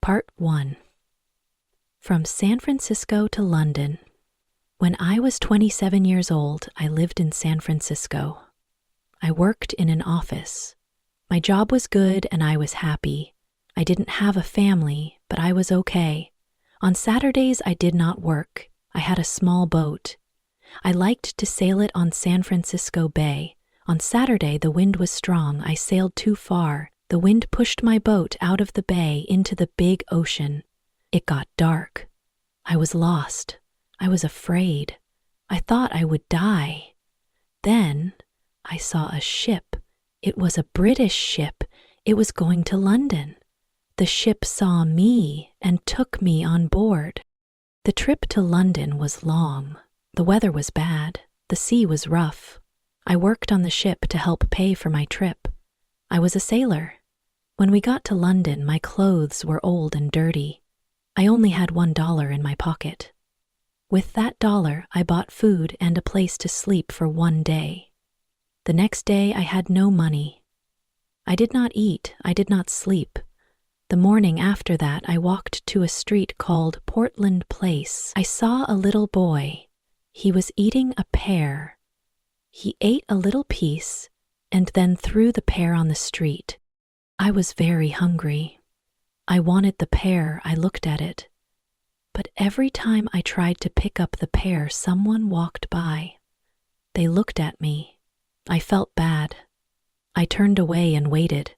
Part 1. From San Francisco to London. When I was 27 years old, I lived in San Francisco. I worked in an office. My job was good and I was happy. I didn't have a family, but I was okay. On Saturdays, I did not work. I had a small boat. I liked to sail it on San Francisco Bay. On Saturday, the wind was strong. I sailed too far. The wind pushed my boat out of the bay into the big ocean. It got dark. I was lost. I was afraid. I thought I would die. Then I saw a ship. It was a British ship. It was going to London. The ship saw me and took me on board. The trip to London was long. The weather was bad. The sea was rough. I worked on the ship to help pay for my trip. I was a sailor. When we got to London, my clothes were old and dirty. I only had $1 in my pocket. With that dollar, I bought food and a place to sleep for one day. The next day, I had no money. I did not eat. I did not sleep. The morning after that, I walked to a street called Portland Place. I saw a little boy. He was eating a pear. He ate a little piece and then threw the pear on the street. I was very hungry. I wanted the pear. I looked at it. But every time I tried to pick up the pear, someone walked by. They looked at me. I felt bad. I turned away and waited.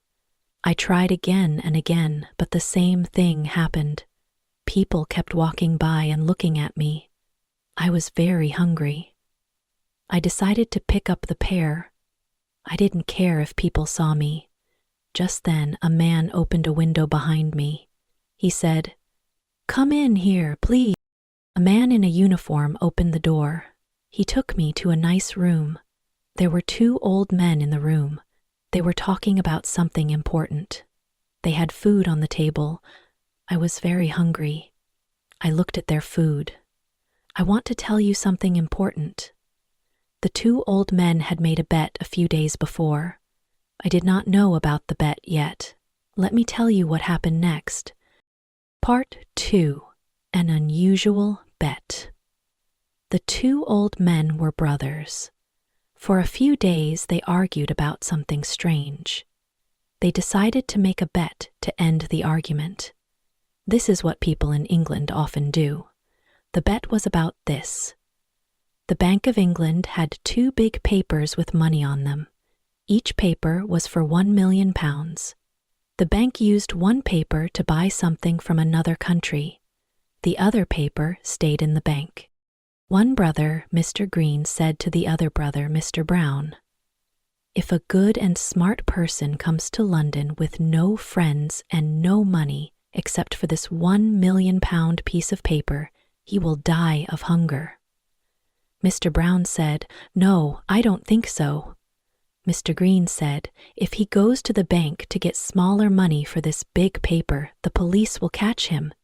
I tried again and again, but the same thing happened. People kept walking by and looking at me. I was very hungry. I decided to pick up the pear. I didn't care if people saw me. Just then, a man opened a window behind me. He said, "Come in here, please." A man in a uniform opened the door. He took me to a nice room. There were two old men in the room. They were talking about something important. They had food on the table. I was very hungry. I looked at their food. "I want to tell you something important." The two old men had made a bet a few days before. I did not know about the bet yet. Let me tell you what happened next. Part 2. An unusual bet. The two old men were brothers. For a few days, they argued about something strange. They decided to make a bet to end the argument. This is what people in England often do. The bet was about this. The Bank of England had two big papers with money on them. Each paper was for £1 million. The bank used one paper to buy something from another country. The other paper stayed in the bank. One brother, Mr. Green, said to the other brother, Mr. Brown, "If a good and smart person comes to London with no friends and no money except for this £1 million piece of paper, he will die of hunger." Mr. Brown said, "No, I don't think so." Mr. Green said, "If he goes to the bank to get smaller money for this big paper, the police will catch him.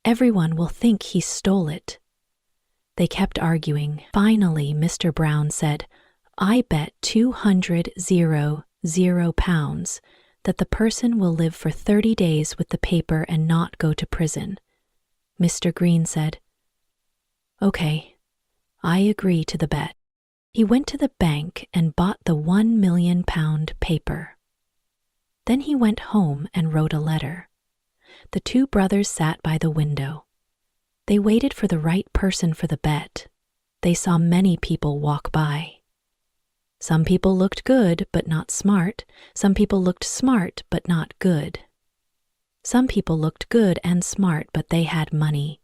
Everyone will think he stole it." They kept arguing. Finally, Mr. Brown said, "I bet £200,000 that the person will live for 30 days with the paper and not go to prison." Mr. Green said, "Okay, I agree to the bet." He went to the bank and bought the £1 million paper. Then he went home and wrote a letter. The two brothers sat by the window. They waited for the right person for the bet. They saw many people walk by. Some people looked good but not smart. Some people looked smart but not good. Some people looked good and smart but they had money.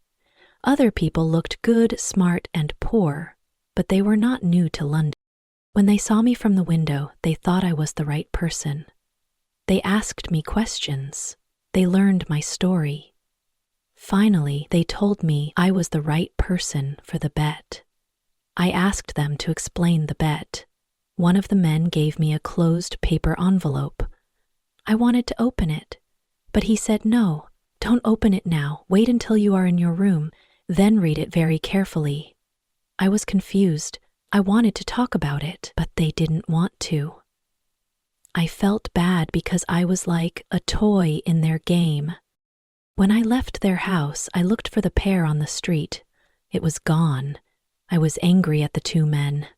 Other people looked good, smart, and poor, but they were not new to London. When they saw me from the window, they thought I was the right person. They asked me questions. They learned my story. Finally, they told me I was the right person for the bet. I asked them to explain the bet. One of the men gave me a closed paper envelope. I wanted to open it, but he said, "No, don't open it now. Wait until you are in your room, then read it very carefully." I was confused. I wanted to talk about it, but they didn't want to. I felt bad because I was like a toy in their game. When I left their house, I looked for the pair on the street. It was gone. I was angry at the two men.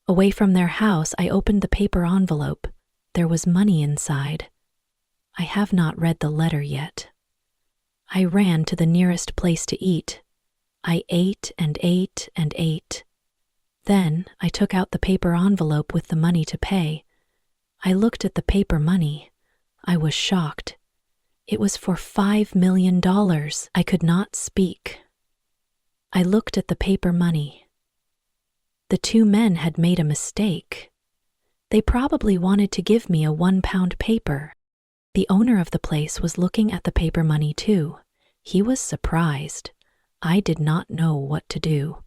Away from their house, I opened the paper envelope. There was money inside. I have not read the letter yet. I ran to the nearest place to eat. I ate and ate and ate. Then I took out the paper envelope with the money to pay. I looked at the paper money. I was shocked. It was for $5 million. I could not speak. I looked at the paper money. The two men had made a mistake. They probably wanted to give me a £1 paper. The owner of the place was looking at the paper money too. He was surprised. I did not know what to do.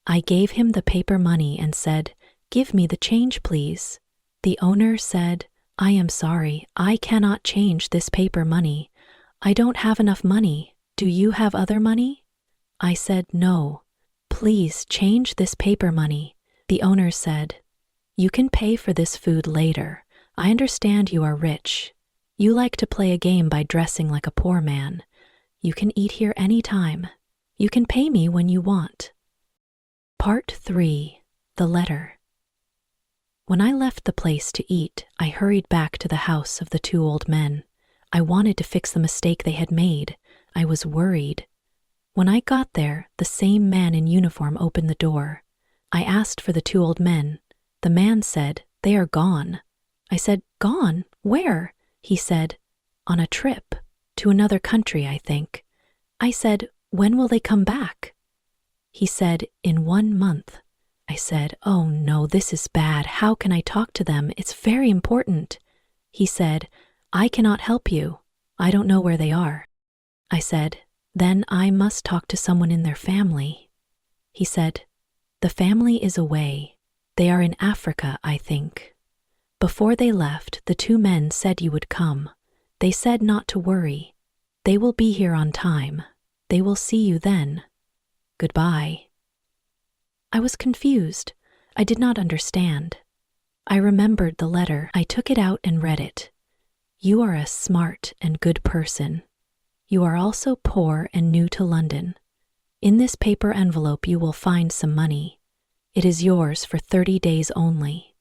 I gave him the paper money and said, "Give me the change, please." The owner said, "I am sorry, I cannot change this paper money. I don't have enough money. Do you have other money?" I said, "No. Please change this paper money." The owner said, "You can pay for this food later. I understand you are rich. You like to play a game by dressing like a poor man. You can eat here any time. You can pay me when you want." Part 3. The Letter. When I left the place to eat, I hurried back to the house of the two old men. I wanted to fix the mistake they had made. I was worried. When I got there, the same man in uniform opened the door. I asked for the two old men. The man said, "They are gone." I said, "Gone? Where?" He said, "On a trip. To another country, I think." I said, "When will they come back?" He said, "In 1 month." I said, "Oh no, this is bad. How can I talk to them? It's very important." He said, "I cannot help you. I don't know where they are." I said, "Then I must talk to someone in their family." He said, "The family is away. They are in Africa, I think." Before they left, the two men said you would come. They said not to worry. They will be here on time. They will see you then. Goodbye. I was confused. I did not understand. I remembered the letter. I took it out and read it. "You are a smart and good person. You are also poor and new to London. In this paper envelope you will find some money. It is yours for 30 days only.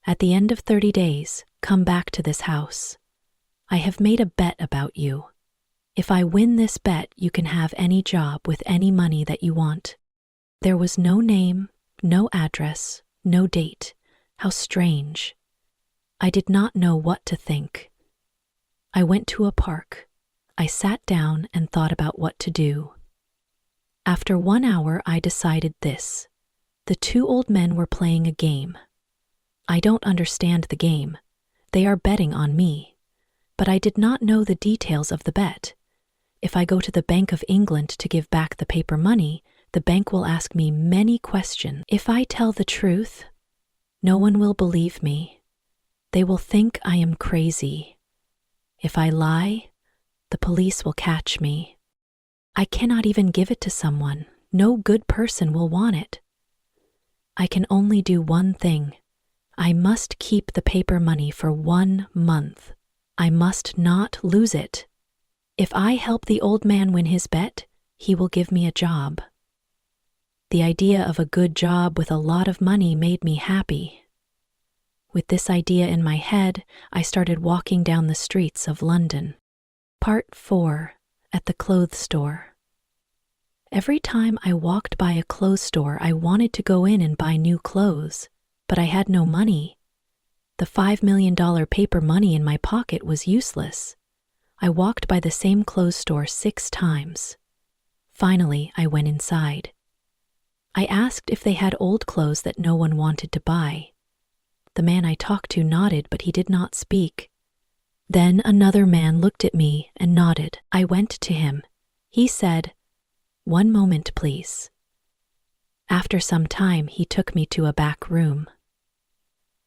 At the end of 30 days, come back to this house. I have made a bet about you. If I win this bet, you can have any job with any money that you want." There was no name, no address, no date. How strange. I did not know what to think. I went to a park. I sat down and thought about what to do. After 1 hour, I decided this. The two old men were playing a game. I don't understand the game. They are betting on me. But I did not know the details of the bet. If I go to the Bank of England to give back the paper money, the bank will ask me many questions. If I tell the truth, no one will believe me. They will think I am crazy. If I lie, the police will catch me. I cannot even give it to someone. No good person will want it. I can only do one thing. I must keep the paper money for 1 month. I must not lose it. If I help the old man win his bet, he will give me a job. The idea of a good job with a lot of money made me happy. With this idea in my head, I started walking down the streets of London. Part 4. At the clothes store. Every time I walked by a clothes store, I wanted to go in and buy new clothes, but I had no money. The $5 million paper money in my pocket was useless. I walked by the same clothes store 6 times. Finally, I went inside. I asked if they had old clothes that no one wanted to buy. The man I talked to nodded, but he did not speak. Then another man looked at me and nodded. I went to him. He said, "1 moment, please." After some time, he took me to a back room.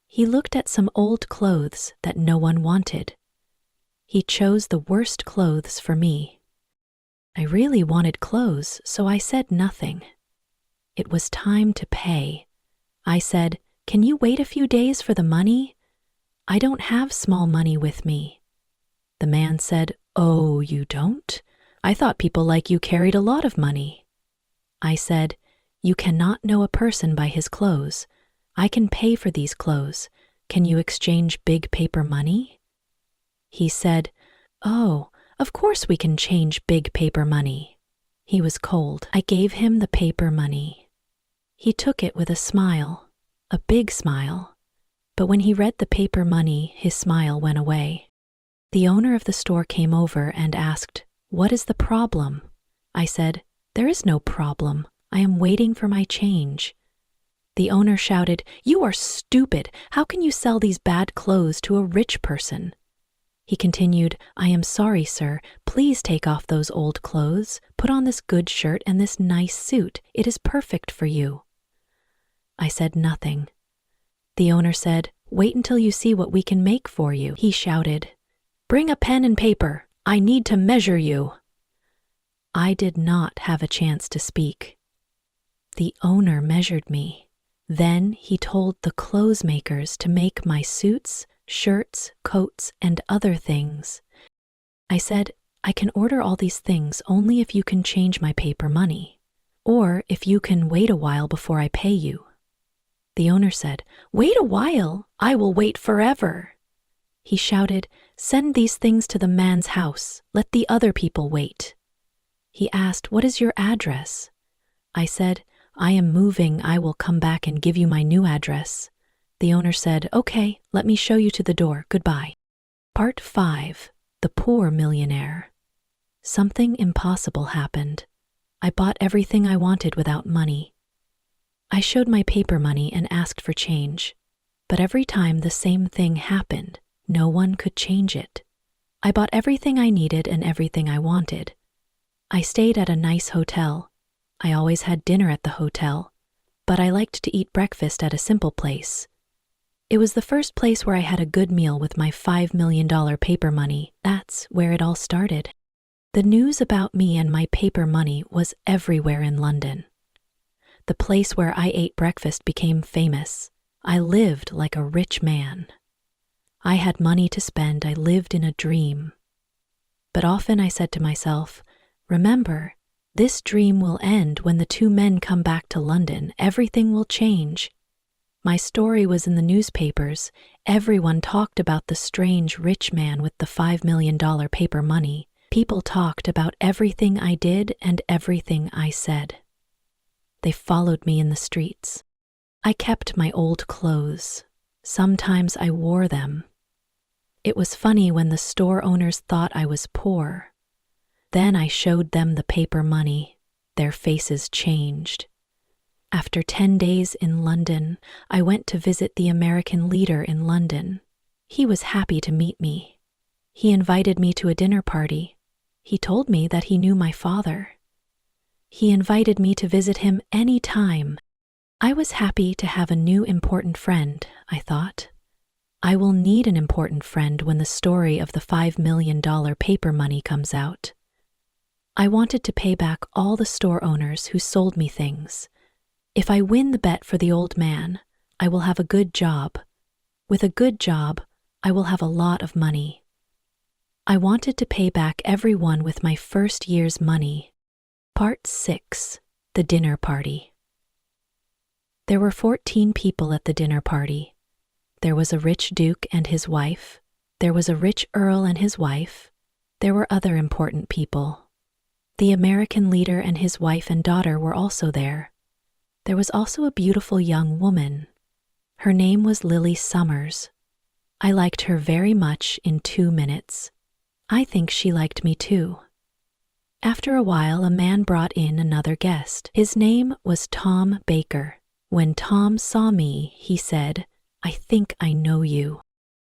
He looked at some old clothes that no one wanted. He chose the worst clothes for me. I really wanted clothes, so I said nothing. It was time to pay. I said, "Can you wait a few days for the money? I don't have small money with me." The man said, "Oh, you don't? I thought people like you carried a lot of money. I said, You cannot know a person by his clothes. I can pay for these clothes. Can you exchange big paper money? He said, Oh, of course we can change big paper money. He was cold. I gave him the paper money. He took it with a smile, a big smile. But when he read the paper money, his smile went away. The owner of the store came over and asked, What is the problem? I said, There is no problem. I am waiting for my change. The owner shouted, You are stupid. How can you sell these bad clothes to a rich person? He continued, I am sorry, sir. Please take off those old clothes. Put on this good shirt and this nice suit. It is perfect for you. I said nothing. The owner said, Wait until you see what we can make for you. He shouted, Bring a pen and paper. I need to measure you. I did not have a chance to speak. The owner measured me. Then he told the clothes makers to make my suits, shirts, coats, and other things. I said, I can order all these things only if you can change my paper money, or if you can wait a while before I pay you. The owner said, Wait a while, I will wait forever. He shouted, Send these things to the man's house, let the other people wait. He asked, What is your address? I said, I am moving, I will come back and give you my new address. The owner said, Okay, let me show you to the door, goodbye. Part 5. The Poor Millionaire. Something impossible happened. I bought everything I wanted without money. I showed my paper money and asked for change. But every time the same thing happened, no one could change it. I bought everything I needed and everything I wanted. I stayed at a nice hotel. I always had dinner at the hotel, but I liked to eat breakfast at a simple place. It was the first place where I had a good meal with my $5 million paper money. That's where it all started. The news about me and my paper money was everywhere in London. The place where I ate breakfast became famous. I lived like a rich man. I had money to spend. I lived in a dream. But often I said to myself, Remember, this dream will end when the two men come back to London. Everything will change. My story was in the newspapers. Everyone talked about the strange rich man with the $5 million paper money. People talked about everything I did and everything I said. They followed me in the streets. I kept my old clothes. Sometimes I wore them. It was funny when the store owners thought I was poor. Then I showed them the paper money. Their faces changed. After 10 days in London, I went to visit the American leader in London. He was happy to meet me. He invited me to a dinner party. He told me that he knew my father. He invited me to visit him any time. I was happy to have a new important friend, I thought. I will need an important friend when the story of the $5 million paper money comes out. I wanted to pay back all the store owners who sold me things. If I win the bet for the old man, I will have a good job. With a good job, I will have a lot of money. I wanted to pay back everyone with my first year's money. Part 6. The Dinner Party. There were 14 people at the dinner party. There was a rich duke and his wife. There was a rich earl and his wife. There were other important people. The American leader and his wife and daughter were also there. There was also a beautiful young woman. Her name was Lily Summers. I liked her very much in 2 minutes. I think she liked me too. After a while, a man brought in another guest. His name was Tom Baker. When Tom saw me, he said, I think I know you.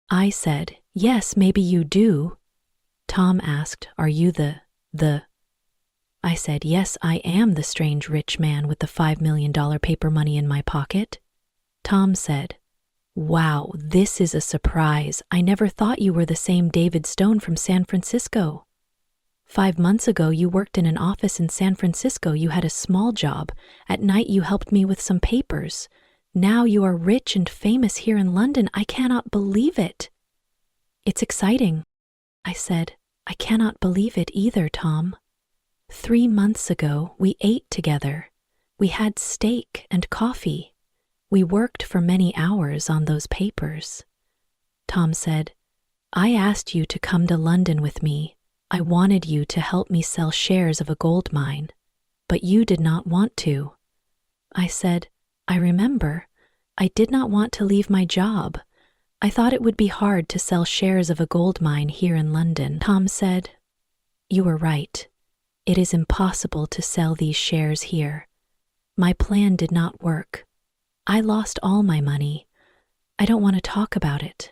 I said, Yes, maybe you do. Tom asked, Are you the... I said, Yes, I am the strange rich man with the $5 million paper money in my pocket. Tom said, Wow, this is a surprise. I never thought you were the same David Stone from San Francisco. 5 months ago, you worked in an office in San Francisco. You had a small job. At night, you helped me with some papers. Now you are rich and famous here in London. I cannot believe it. It's exciting. I said, I cannot believe it either, Tom. 3 months ago, we ate together. We had steak and coffee. We worked for many hours on those papers. Tom said, I asked you to come to London with me. I wanted you to help me sell shares of a gold mine, but you did not want to. I said, I remember. I did not want to leave my job. I thought it would be hard to sell shares of a gold mine here in London. Tom said, You were right. It is impossible to sell these shares here. My plan did not work. I lost all my money. I don't want to talk about it.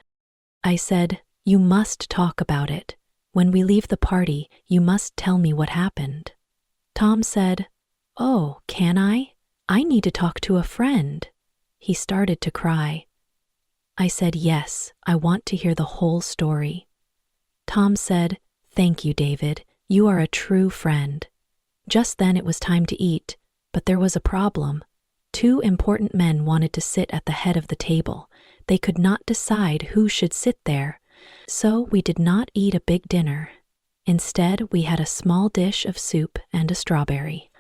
I said, You must talk about it. When we leave the party, you must tell me what happened. Tom said, Oh, can I? I need to talk to a friend. He started to cry. I said, Yes, I want to hear the whole story. Tom said, Thank you, David. You are a true friend. Just then it was time to eat, but there was a problem. 2 important men wanted to sit at the head of the table. They could not decide who should sit there, so we did not eat a big dinner. Instead, we had a small dish of soup and a strawberry.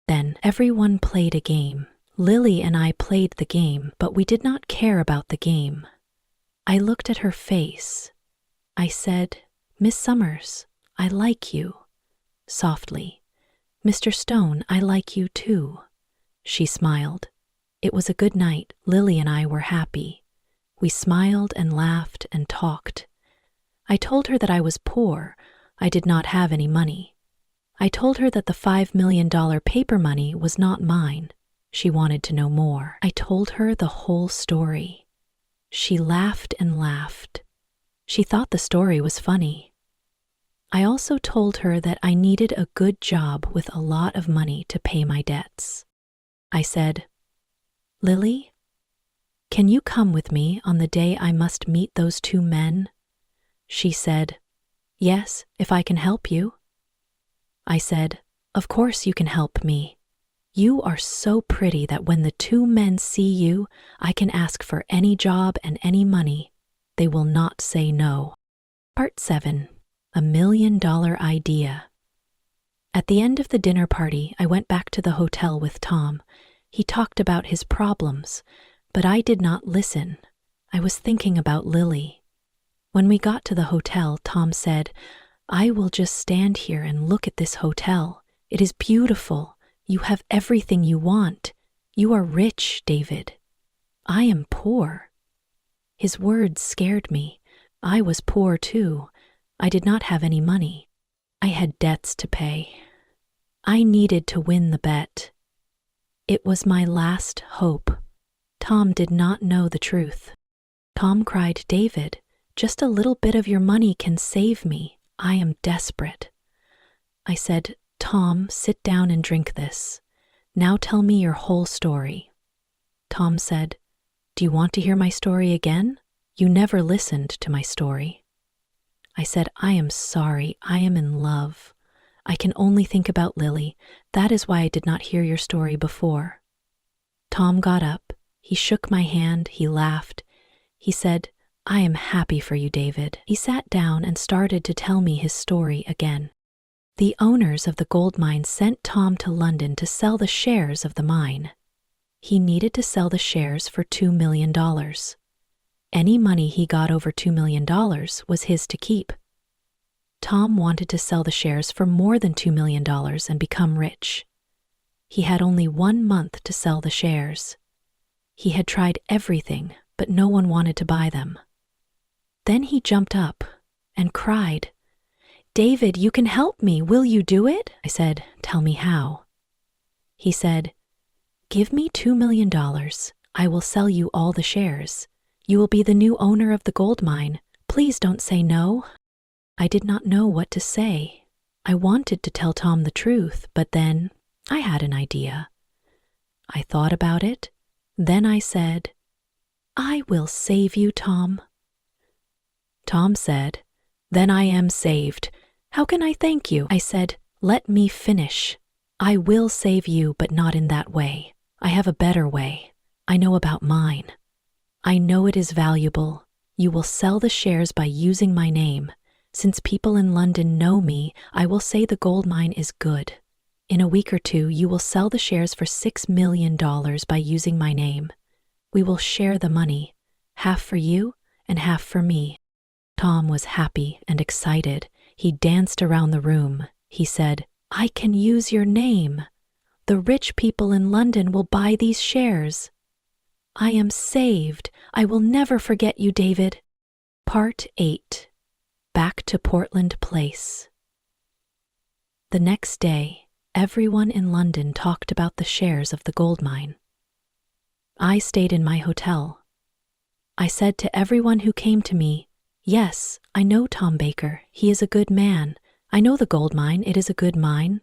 Then everyone played a game. Lily and I played the game, but we did not care about the game. I looked at her face. I said, Miss Summers, I like you. Softly. Mr. Stone, I like you too. She smiled. It was a good night. Lily and I were happy. We smiled and laughed and talked. I told her that I was poor. I did not have any money. I told her that the $5 million paper money was not mine. She wanted to know more. I told her the whole story. She laughed and laughed. She thought the story was funny. I also told her that I needed a good job with a lot of money to pay my debts. I said, Lily, can you come with me on the day I must meet those 2 men? She said, Yes, if I can help you. I said, Of course you can help me. You are so pretty that when the 2 men see you, I can ask for any job and any money. They will not say no. Part 7. A $1 million idea. At the end of the dinner party, I went back to the hotel with Tom. He talked about his problems, but I did not listen. I was thinking about Lily. When we got to the hotel, Tom said, I will just stand here and look at this hotel. It is beautiful. You have everything you want. You are rich, David. I am poor. His words scared me. I was poor too. I did not have any money. I had debts to pay. I needed to win the bet. It was my last hope. Tom did not know the truth. Tom cried, David, just a little bit of your money can save me. I am desperate. I said, Tom, sit down and drink this. Now tell me your whole story. Tom said, Do you want to hear my story again? You never listened to my story. I said, I am sorry. I am in love. I can only think about Lily. That is why I did not hear your story before. Tom got up. He shook my hand. He laughed. He said, I am happy for you, David. He sat down and started to tell me his story again. The owners of the gold mine sent Tom to London to sell the shares of the mine. He needed to sell the shares for $2 million. Any money he got over $2 million was his to keep. Tom wanted to sell the shares for more than $2 million and become rich. He had only 1 month to sell the shares. He had tried everything, but no one wanted to buy them. Then he jumped up and cried, David, you can help me. Will you do it? I said, Tell me how. He said, Give me $2 million. I will sell you all the shares. You will be the new owner of the gold mine. Please don't say no. I did not know what to say. I wanted to tell Tom the truth, but then I had an idea. I thought about it. Then I said, I will save you, Tom. Tom said, Then I am saved. How can I thank you? I said, Let me finish. I will save you, but not in that way. I have a better way. I know about mine. I know it is valuable. You will sell the shares by using my name. Since people in London know me, I will say the gold mine is good. In a week or two, you will sell the shares for $6 million by using my name. We will share the money, half for you and half for me." Tom was happy and excited. He danced around the room. He said, "I can use your name. The rich people in London will buy these shares. I am saved. I will never forget you, David." Part 8. Back to Portland Place. The next day, everyone in London talked about the shares of the gold mine. I stayed in my hotel. I said to everyone who came to me, "Yes, I know Tom Baker. He is a good man. I know the gold mine. It is a good mine."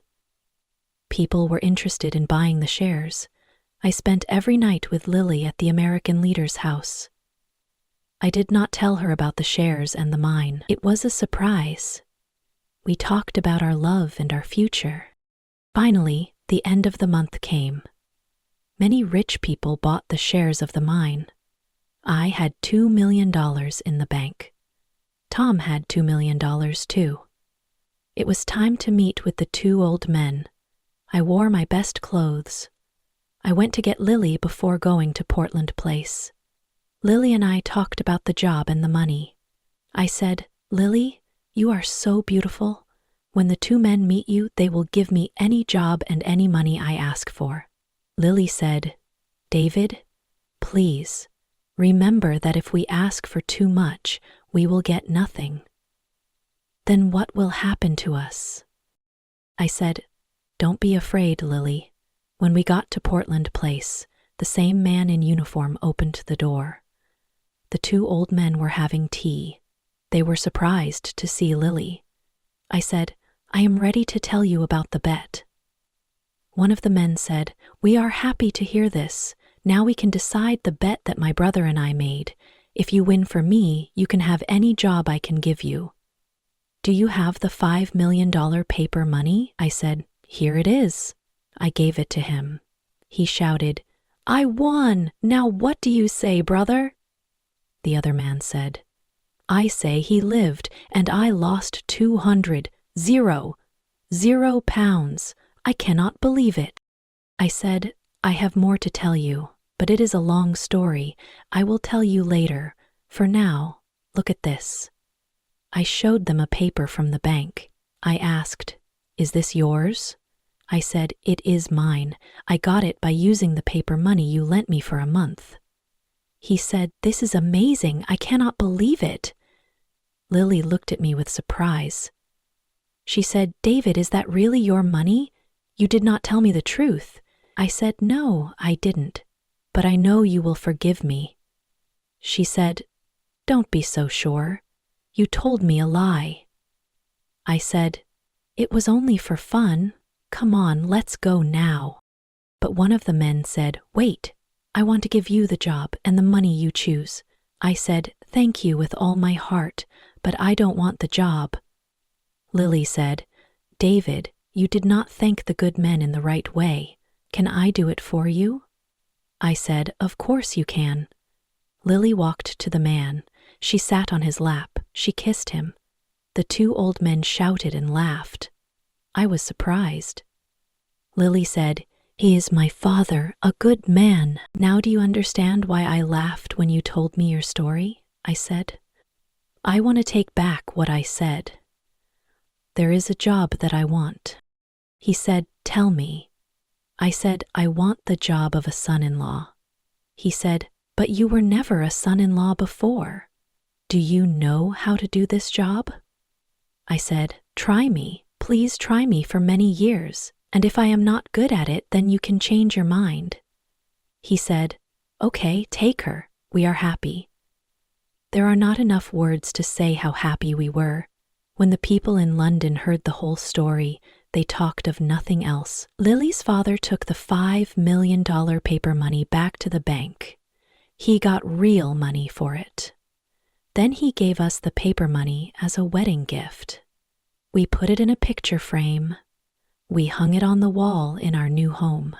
People were interested in buying the shares. I spent every night with Lily at the American leader's house. I did not tell her about the shares and the mine. It was a surprise. We talked about our love and our future. Finally, the end of the month came. Many rich people bought the shares of the mine. I had $2 million in the bank. Tom had $2 million too. It was time to meet with the two old men. I wore my best clothes. I went to get Lily before going to Portland Place. Lily and I talked about the job and the money. I said, "Lily, you are so beautiful. When the two men meet you, they will give me any job and any money I ask for." Lily said, "David, please, remember that if we ask for too much, we will get nothing. Then what will happen to us?" I said, "Don't be afraid, Lily." When we got to Portland Place, the same man in uniform opened the door. The two old men were having tea. They were surprised to see Lily. I said, "I am ready to tell you about the bet." One of the men said, "We are happy to hear this. Now we can decide the bet that my brother and I made. If you win for me, you can have any job I can give you." "Do you have the $5 million paper money?" I said, "Here it is." I gave it to him. He shouted, "I won! Now what do you say, brother?" The other man said, "I say he lived, and I lost 200, zero pounds. I cannot believe it." I said, "I have more to tell you, but it is a long story. I will tell you later. For now, look at this." I showed them a paper from the bank. I asked, "Is this yours?" I said, "It is mine. I got it by using the paper money you lent me for a month." He said, "This is amazing. I cannot believe it." Lily looked at me with surprise. She said, "David, is that really your money? You did not tell me the truth." I said, "No, I didn't. But I know you will forgive me." She said, "Don't be so sure. You told me a lie." I said, "It was only for fun. Come on, let's go now." But one of the men said, "Wait, I want to give you the job and the money you choose." I said, "Thank you with all my heart, but I don't want the job." Lily said, "David, you did not thank the good men in the right way. Can I do it for you?" I said, "Of course you can." Lily walked to the man. She sat on his lap. She kissed him. The two old men shouted and laughed. I was surprised. Lily said, "He is my father, a good man." "Now do you understand why I laughed when you told me your story?" I said. "I want to take back what I said. There is a job that I want." He said, "Tell me." I said, "I want the job of a son-in-law." He said, "But you were never a son-in-law before. Do you know how to do this job?" I said, "Try me. Please try me for many years, and if I am not good at it, then you can change your mind." He said, "Okay, take her. We are happy." There are not enough words to say how happy we were. When the people in London heard the whole story, they talked of nothing else. Lily's father took the $5 million paper money back to the bank. He got real money for it. Then he gave us the paper money as a wedding gift. We put it in a picture frame. We hung it on the wall in our new home.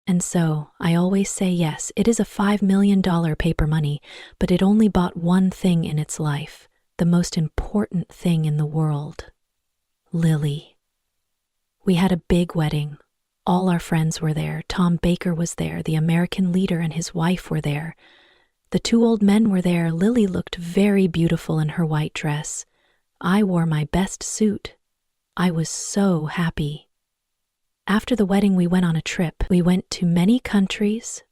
And so, I always say yes, it is a $5 million paper money, but it only bought one thing in its life, the most important thing in the world, Lily. We had a big wedding. All our friends were there. Tom Baker was there. The American leader and his wife were there. The two old men were there. Lily looked very beautiful in her white dress. I wore my best suit. I was so happy. After the wedding, we went on a trip. We went to many countries.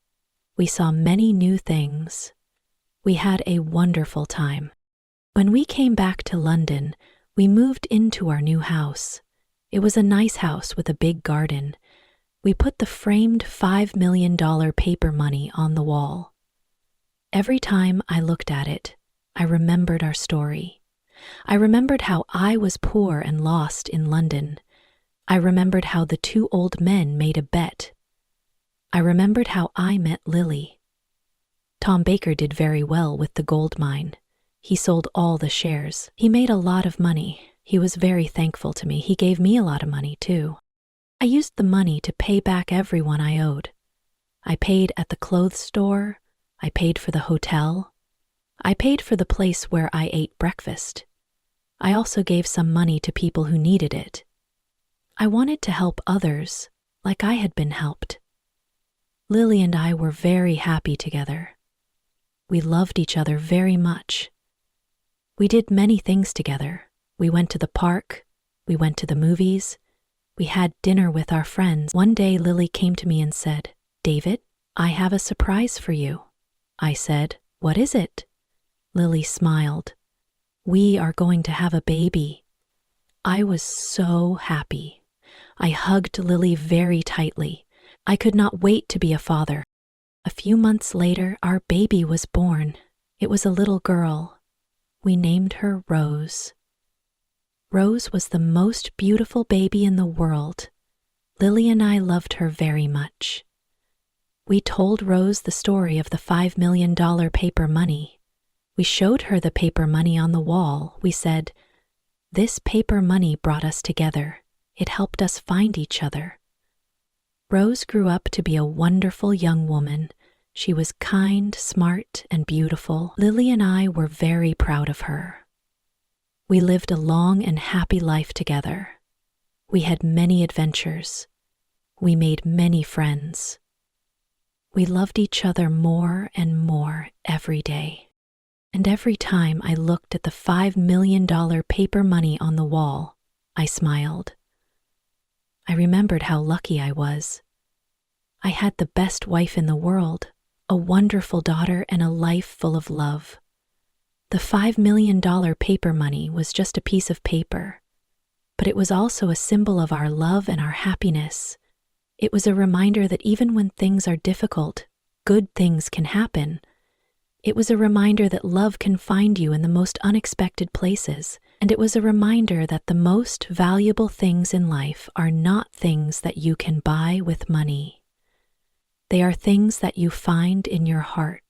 We saw many new things. We had a wonderful time. When we came back to London, we moved into our new house. It was a nice house with a big garden. We put the framed $5 million paper money on the wall. Every time I looked at it, I remembered our story. I remembered how I was poor and lost in London. I remembered how the two old men made a bet. I remembered how I met Lily. Tom Baker did very well with the gold mine. He sold all the shares. He made a lot of money. He was very thankful to me. He gave me a lot of money, too. I used the money to pay back everyone I owed. I paid at the clothes store. I paid for the hotel. I paid for the place where I ate breakfast. I also gave some money to people who needed it. I wanted to help others, like I had been helped. Lily and I were very happy together. We loved each other very much. We did many things together. We went to the park. We went to the movies. We had dinner with our friends. One day, Lily came to me and said, "David, I have a surprise for you." I said, "What is it?" Lily smiled. "We are going to have a baby." I was so happy. I hugged Lily very tightly. I could not wait to be a father. A few months later, our baby was born. It was a little girl. We named her Rose. Rose was the most beautiful baby in the world. Lily and I loved her very much. We told Rose the story of the $5 million paper money. We showed her the paper money on the wall. We said, "This paper money brought us together. It helped us find each other." Rose grew up to be a wonderful young woman. She was kind, smart, and beautiful. Lily and I were very proud of her. We lived a long and happy life together. We had many adventures. We made many friends. We loved each other more and more every day. And every time I looked at the $5 million paper money on the wall, I smiled. I remembered how lucky I was. I had the best wife in the world, a wonderful daughter, and a life full of love. The $5 million paper money was just a piece of paper, but it was also a symbol of our love and our happiness. It was a reminder that even when things are difficult, good things can happen. It was a reminder that love can find you in the most unexpected places, and it was a reminder that the most valuable things in life are not things that you can buy with money. They are things that you find in your heart.